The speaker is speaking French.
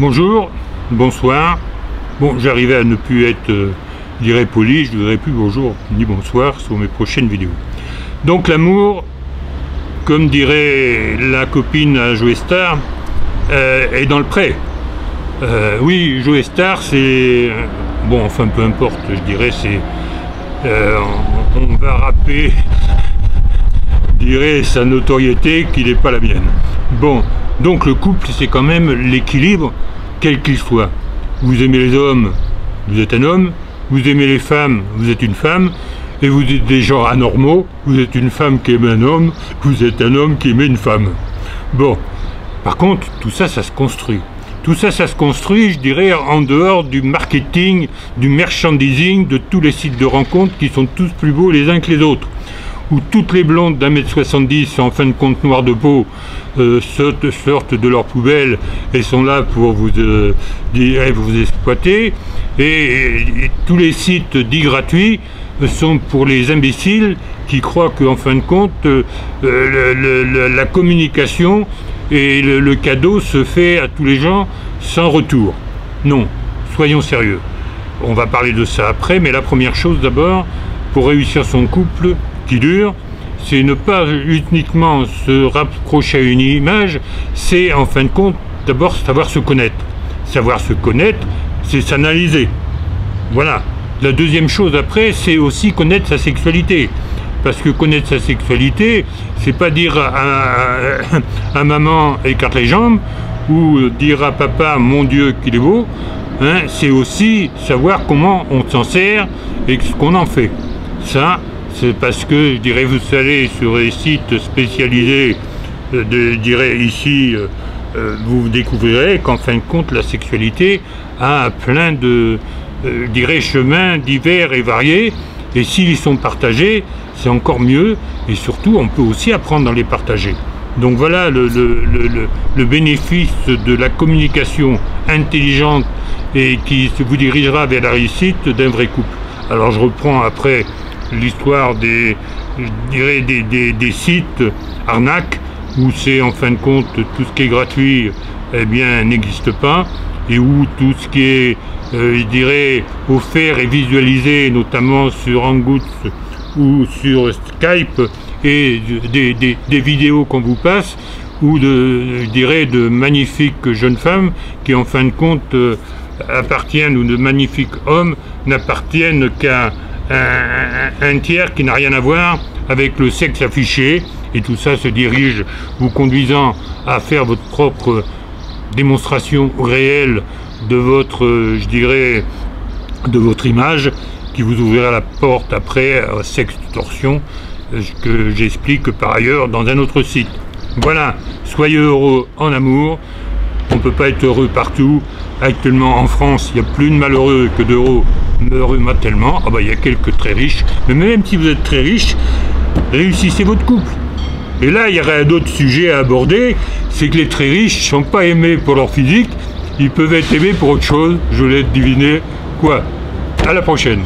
Bonjour, bonsoir. Bon, j'arrivais à ne plus être, je dirais, poli, je ne dirais plus bonjour ni bonsoir sur mes prochaines vidéos. Donc l'amour, comme dirait la copine à Joe Star, est dans le pré. Oui, Joe Star, c'est... bon, enfin, peu importe, je dirais, c'est... on va rapper, je dirais, sa notoriété qui n'est pas la mienne. Bon, donc le couple, c'est quand même l'équilibre, quel qu'il soit. Vous aimez les hommes, vous êtes un homme. Vous aimez les femmes, vous êtes une femme. Et vous êtes des gens anormaux, vous êtes une femme qui aime un homme, vous êtes un homme qui aime une femme. Bon, par contre, tout ça, ça se construit. Tout ça, ça se construit, je dirais, en dehors du marketing, du merchandising, de tous les sites de rencontres qui sont tous plus beaux les uns que les autres. Où toutes les blondes d'1,70 m en fin de compte noires de peau sortent de leur poubelle et sont là pour vous exploiter. Et tous les sites dits gratuits sont pour les imbéciles qui croient qu'en fin de compte, la communication et le cadeau se fait à tous les gens sans retour. Non, soyons sérieux. On va parler de ça après, mais la première chose d'abord, pour réussir son couple qui dure, c'est ne pas uniquement se raccrocher à une image, c'est en fin de compte d'abord savoir se connaître. Savoir se connaître, c'est s'analyser. Voilà. La deuxième chose après, c'est aussi connaître sa sexualité. Parce que connaître sa sexualité, c'est pas dire à maman écarte les jambes, ou dire à papa mon Dieu qu'il est beau, hein, c'est aussi savoir comment on s'en sert et ce qu'on en fait. Ça, c'est parce que, je dirais, vous allez sur les sites spécialisés, je dirais ici, vous découvrirez qu'en fin de compte, la sexualité a plein de, je dirais, chemins divers et variés, et s'ils sont partagés, c'est encore mieux, et surtout, on peut aussi apprendre à les partager. Donc voilà le bénéfice de la communication intelligente et qui vous dirigera vers la réussite d'un vrai couple. Alors je reprends après l'histoire des sites arnaques où c'est en fin de compte tout ce qui est gratuit eh bien n'existe pas, et où tout ce qui est je dirais offert et visualisé notamment sur Hangouts ou sur Skype et des vidéos qu'on vous passe ou je dirais de magnifiques jeunes femmes qui en fin de compte appartiennent, ou de magnifiques hommes n'appartiennent qu'à un tiers qui n'a rien à voir avec le sexe affiché, et tout ça se dirige vous conduisant à faire votre propre démonstration réelle de votre, je dirais, de votre image, qui vous ouvrira la porte après à sextorsion, que j'explique par ailleurs dans un autre site. Voilà, soyez heureux en amour. On ne peut pas être heureux partout. Actuellement en France, il y a plus de malheureux que d'heureux tellement. Ah bah, il y a quelques très riches, mais même si vous êtes très riche, réussissez votre couple. Et là, il y aurait d'autres sujets à aborder, c'est que les très riches ne sont pas aimés pour leur physique, ils peuvent être aimés pour autre chose, je l'ai deviné. Quoi? À la prochaine.